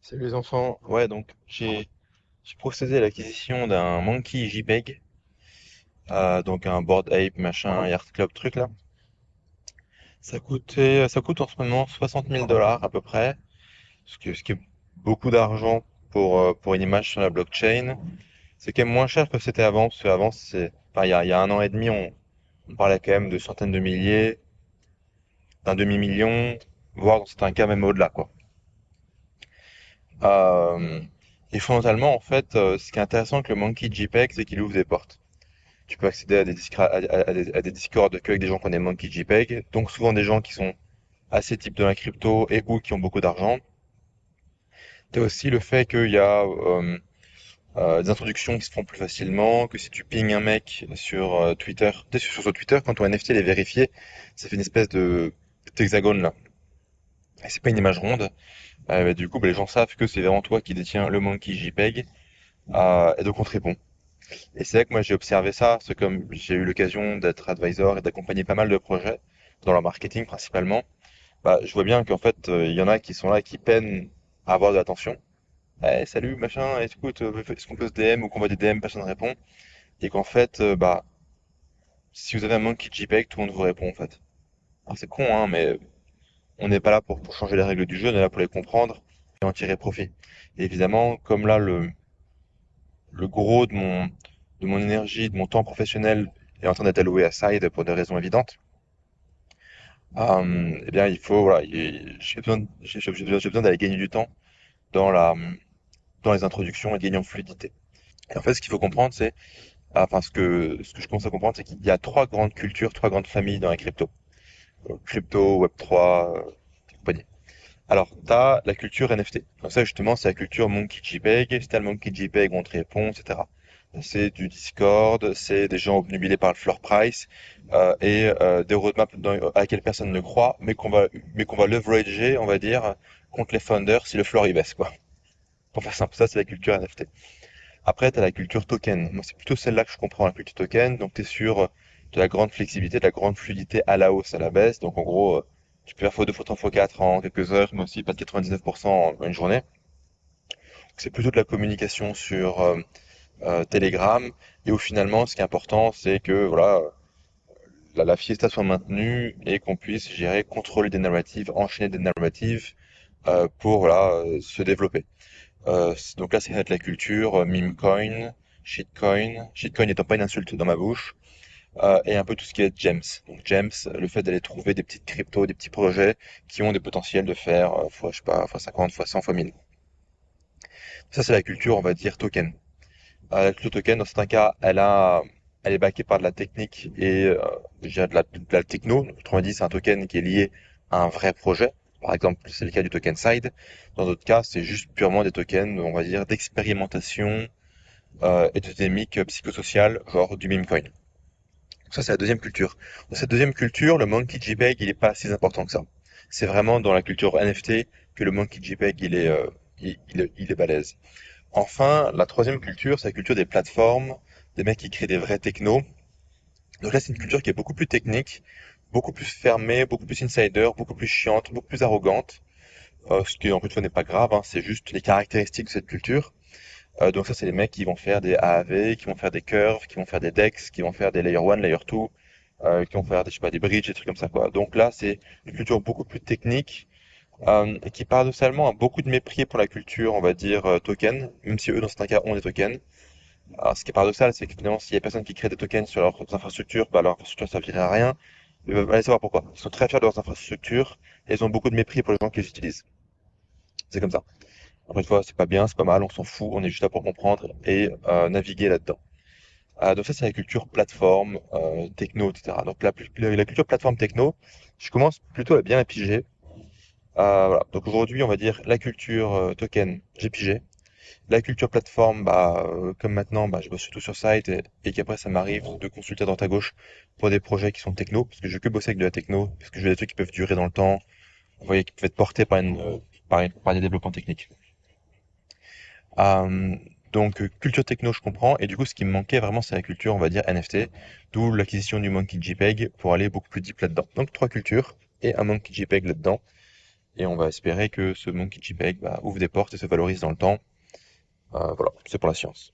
Salut les enfants. Ouais, donc j'ai procédé à l'acquisition d'un Monkey JPEG, donc un Bored Ape machin, Yacht Club truc là. Ça coûte en ce moment 60 000 dollars à peu près, ce qui est beaucoup d'argent pour une image sur la blockchain. C'est quand même moins cher que c'était avant, parce qu'avant, enfin, il y a un an et demi, on parlait quand même de centaines de milliers, d'un demi-million, voire dans certains cas même au-delà, quoi. Euh, et fondamentalement, en fait, ce qui est intéressant avec le Monkey JPEG, c'est qu'il ouvre des portes. Tu peux accéder à des Discord qu'avec des gens qui ont des Monkey JPEG, donc souvent des gens qui sont assez types de la crypto et ou qui ont beaucoup d'argent. Tu as aussi le fait qu'il y a des introductions qui se font plus facilement, que si tu pings un mec sur Twitter, tu sais, sur Twitter, quand ton NFT est vérifié, ça fait une espèce de d'hexagone là. Et c'est pas une image ronde. Bah, du coup, bah, les gens savent que c'est vraiment toi qui détiens le Monkey JPEG, et donc on te répond. Et c'est vrai que moi j'ai observé ça, c'est comme j'ai eu l'occasion d'être advisor et d'accompagner pas mal de projets, dans leur marketing principalement, bah, je vois bien qu'en fait il y en a qui sont là qui peinent à avoir de l'attention. Eh, salut machin, écoute, est-ce qu'on peut se DM ou qu'on voit des DM, personne ne répond. Et qu'en fait, bah, si vous avez un monkey JPEG, tout le monde vous répond en fait. Alors c'est con, hein, mais on n'est pas là pour changer les règles du jeu, on est là pour les comprendre et en tirer profit. Et évidemment, comme là le gros de mon énergie, de mon temps professionnel est en train d'être alloué à Side pour des raisons évidentes, eh bien, il faut, voilà, j'ai besoin d'aller gagner du temps dans dans les introductions et gagner en fluidité. Et en fait, ce qu'il faut comprendre, enfin, ce que je commence à comprendre, c'est qu'il y a trois grandes cultures, trois grandes familles dans la crypto. Crypto, Web3, et compagnie. Alors, tu as la culture NFT. Donc ça, justement, c'est la culture Monkey JPEG. Si t'as le Monkey JPEG, on te répond, etc. C'est du Discord, c'est des gens obnubilés par le floor price des roadmaps à laquelle personne ne croit, mais qu'on va leverager, on va dire, contre les founders si le floor y baisse, quoi. Pour faire simple, ça, c'est la culture NFT. Après, tu as la culture token. Moi, c'est plutôt celle-là que je comprends, la culture token. Donc, tu es sur de la grande flexibilité, de la grande fluidité à la hausse, à la baisse. Donc, en gros, tu peux faire x2, x3, x4 en quelques heures, mais aussi pas de 99% en une journée. C'est plutôt de la communication sur Telegram. Et où finalement, ce qui est important, c'est que voilà, la fiesta soit maintenue et qu'on puisse gérer, contrôler des narratives, enchaîner des narratives pour voilà, se développer. Donc là, c'est de la culture, meme coin, shitcoin n'étant pas une insulte dans ma bouche, et un peu tout ce qui est gems. Donc gems, le fait d'aller trouver des petites cryptos, des petits projets qui ont des potentiels de faire fois, je sais pas, fois 50, fois 100, fois 1000. Ça, c'est la culture, on va dire, token. La culture token, dans certains cas, elle est backée par de la technique et je dirais de la techno. Autrement dit, c'est un token qui est lié à un vrai projet. Par exemple, c'est le cas du token Side. Dans d'autres cas, c'est juste purement des tokens, on va dire, d'expérimentation et de dynamique psychosociale, genre du meme coin. Donc ça, c'est la deuxième culture. Dans cette deuxième culture, le monkey JPEG, il est pas si important que ça. C'est vraiment dans la culture NFT que le monkey JPEG, il est balèze. Enfin, la troisième culture, c'est la culture des plateformes, des mecs qui créent des vrais technos. Donc là, c'est une culture qui est beaucoup plus technique, beaucoup plus fermée, beaucoup plus insider, beaucoup plus chiante, beaucoup plus arrogante. Ce qui, en fait, n'est pas grave, hein, c'est juste les caractéristiques de cette culture. Donc ça, c'est les mecs qui vont faire des AAV, qui vont faire des curves, qui vont faire des DEX, qui vont faire des layer 1, layer 2, qui vont faire des, je sais pas, des bridges, des trucs comme ça, quoi. Donc là, c'est une culture beaucoup plus technique, et qui paradoxalement a beaucoup de mépris pour la culture, on va dire, token, même si eux, dans certains cas, ont des tokens. Alors, ce qui est paradoxal, c'est que finalement, s'il y a personne qui crée des tokens sur leurs infrastructures, bah, leur infrastructure servirait à rien. Mais allez savoir pourquoi. Ils sont très fiers de leurs infrastructures, et ils ont beaucoup de mépris pour les gens qui les utilisent. C'est comme ça. Encore une fois, c'est pas bien, c'est pas mal, on s'en fout, on est juste là pour comprendre et naviguer là-dedans. Donc ça, c'est la culture plateforme, techno, etc. Donc la culture plateforme techno, je commence plutôt à bien la piger. Voilà. Donc aujourd'hui, on va dire la culture token, j'ai pigé. La culture plateforme, bah, comme maintenant, bah, je bosse surtout sur site et qu'après ça m'arrive de consulter à droite à gauche pour des projets qui sont techno, parce que je veux que bosser avec de la techno, parce que je veux des trucs qui peuvent durer dans le temps, vous voyez, qui peuvent être portés par des développements techniques. Euh, donc culture techno, je comprends. Et du coup, ce qui me manquait vraiment, c'est la culture, on va dire NFT, d'où l'acquisition du Monkey JPEG pour aller beaucoup plus deep là-dedans. Donc trois cultures et un Monkey JPEG là-dedans. et on va espérer que ce Monkey JPEG bah, ouvre des portes et se valorise dans le temps. Voilà, c'est pour la science.